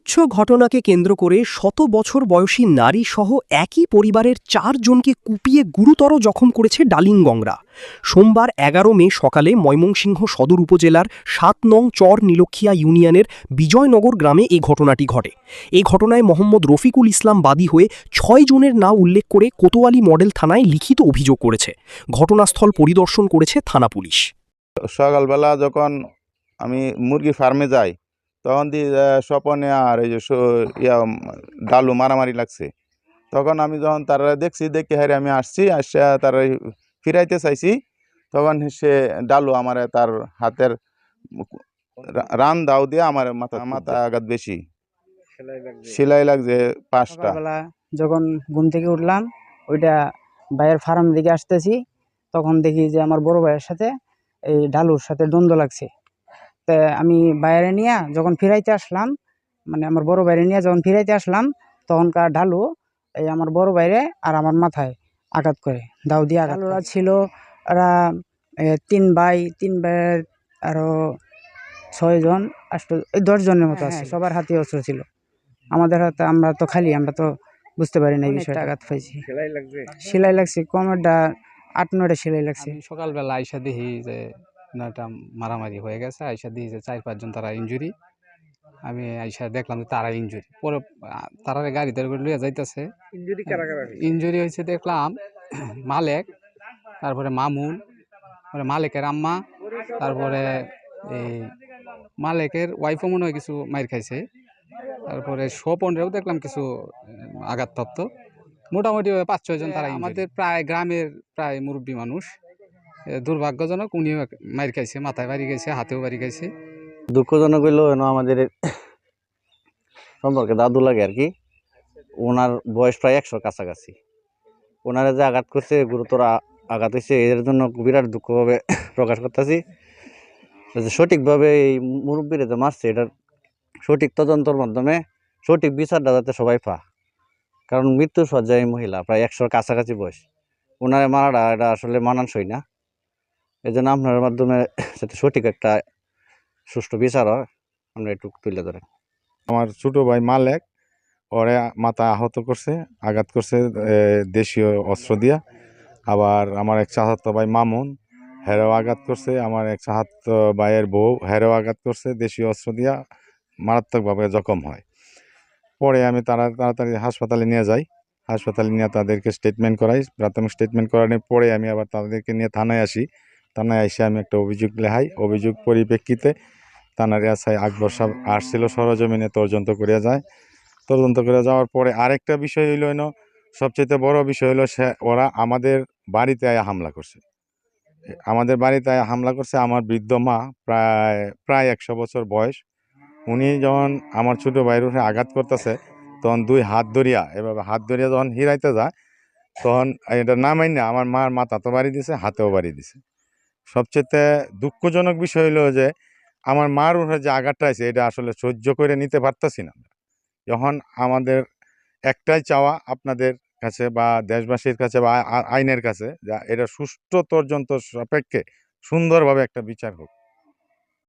তুচ্ছ ঘটনাকে কেন্দ্র করে শত বছর বয়সী নারী সহ একই পরিবারের ৪ জনকে কুপিয়ে গুরুতর জখম করেছে ডালিমগংরা। সোমবার ১১ মে সকালে ময়মনসিংহ সদর উপজেলার ৭ নং চর নীলক্ষিয়া ইউনিয়নের বিজয়নগর গ্রামে এই ঘটনাটি ঘটে। এই ঘটনায় মোহাম্মদ রফিকুল ইসলাম বাদী হয়ে ৬ জনের নাম উল্লেখ করে কোতোয়ালি মডেল থানায় লিখিত অভিযোগ করেছে। ঘটনাস্থল পরিদর্শন করেছে থানা পুলিশ। সকালবেলা যখন আমি মুরগি ফার্মে যাই তখন স্বপনে আর এই যে ডালু মারামারি লাগছে। তখন আমি যখন তারা দেখছি দেখে হারে আমি আসছি আসে তারা ফিরাইতে চাইছি, তখন সে ডালু আমার তার হাতের রান দাও দিয়ে আমার মাথা আঘাত বেশি সেলাই লাগছে 5টা। সকালবেলা যখন ঘুম থেকে উঠলাম, ওইটা ভাইয়ের ফার্ম দিকে আসতেছি, তখন দেখি যে আমার বড় ভাইয়ের সাথে এই ডালুর সাথে দ্বন্দ্ব লাগছে। তা আমি বাইরে নিয়ে যখন ফিরাইতে আসলাম, মানে আমার বড় বাইরে নিয়ে যখন ফিরাইতে আসলাম, তখনকার ঢালু এই আমার বড় বাইরে আর আমার মাথায় আঘাত করে, দাও দিয়ে আঘাত। ওরা ছিল, ওরা 3 ভাই, 3 ভাইয়ের আরো 6 জন 10 জনের মতো আছে। সবার হাতে অস্ত্র ছিল, আমাদের হাতে আমরা তো খালি, আমরা তো বুঝতে পারি না এই বিষয়টা। আঘাত পাইছি, সেলাই লাগছে কোমরটা 8-9টা সেলাই লাগছে। সকালবেলা আইসা দেখি যে একটা মারামারি হয়ে গেছে, আইসা দেখি যে 4-5 জন তারা ইনজুরি। আমি আইসা দেখলাম যে তারা ইনজুরি, পরে তারা গাড়িতে করে লইয়া যাইতেছে। ইনজুরি হয়েছে দেখলাম মালেক, তারপরে মামুন, মালেকের আম্মা, তারপরে এই মালেকের ওয়াইফও মনে হয় কিছু মাইর খাইছে, তারপরে স্বপনেরও দেখলাম কিছু আঘাতপ্রাপ্ত। মোটামুটি 5-6 জন তারা। আমাদের প্রায় গ্রামের প্রায় মুরব্বী মানুষ। দুর্ভাগ্যজনক উনিও মাইর খাইছে, মাথায় বাড়ি গেছে, হাতেও বাড়ি গেছে। দুঃখজনক হইলো আমাদের সম্পর্কে দাদু লাগে আর কি, ওনার বয়স প্রায় 100 কাছাকাছি। ওনারা যে আঘাত করছে, গুরুতর আঘাত হয়েছে, এর জন্য বিরাট দুঃখভাবে প্রকাশ করতেছি। সঠিকভাবে এই মুরব্বীরা যে মারছে, এটার সঠিক তদন্তর মাধ্যমে সঠিক বিচারটা যাতে সবাই পা, কারণ মৃত্যুর শয্যায় মহিলা, প্রায় 100 কাছাকাছি বয়স, ওনারা মারাটা এটা আসলে মানানসই না। এই জন্য আপনার মাধ্যমে যাতে সঠিক একটা সুষ্ঠু বিচার হয়, আমরা একটু তুলে ধরেন। আমার ছোট ভাই মালেক, ওরে মাথা আহত করছে, আঘাত করছে দেশীয় অস্ত্র দিয়া। আবার আমার এক চাচাতো ভাই মামুন, হেরেও আঘাত করছে। আমার এক চাচাতো ভাইয়ের বউ, হেরেও আঘাত করছে দেশীয় অস্ত্র দিয়া, মারাত্মকভাবে জখম হয়। পরে আমি তাড়াতাড়ি হাসপাতালে নিয়ে যাই। হাসপাতালে নিয়ে তাদেরকে স্টেটমেন্ট করাই। প্রাথমিক স্টেটমেন্ট করানোর পরে আমি আবার তাদেরকে নিয়ে থানায় আসি। থানায় এসে আমি একটা অভিযোগ লেখাই। অভিযোগ পরিপ্রেক্ষিতে থানার এসআই আকবর সাহেব আসছিল, সরজমিনে তদন্ত করে যায়। তদন্ত করে যাওয়ার পরে আরেকটা বিষয় হইল, সবচেয়ে বড় বিষয় হলো ওরা আমাদের বাড়িতে আয়া হামলা করছে। আমাদের বাড়িতে আয়া হামলা করছে। আমার বৃদ্ধ মা, প্রায় 100 বছর বয়স, উনি যখন আমার ছোট ভাইয়ের উপরে আঘাত করতেছে, তখন 2 হাত ধরিয়া, এভাবে হাত ধরিয়া যখন হিরাইতে যায়, তখন এটা না মাইনা আমার মার মাথা তো বাড়ি দিছে, হাতেও বাড়ি দিছে। সবচেয়ে দুঃখজনক বিষয় হলো যে আমার মার উপরে যে আঘাতটা আছে, এটা আসলে সহ্য করে নিতে পারতাছি না। যখন আমাদের একটাই চাওয়া আপনাদের কাছে বা দেশবাসীর কাছে বা আইনের কাছে, যা এটা সুষ্ঠু তদন্ত সাপেক্ষে সুন্দরভাবে একটা বিচার হোক।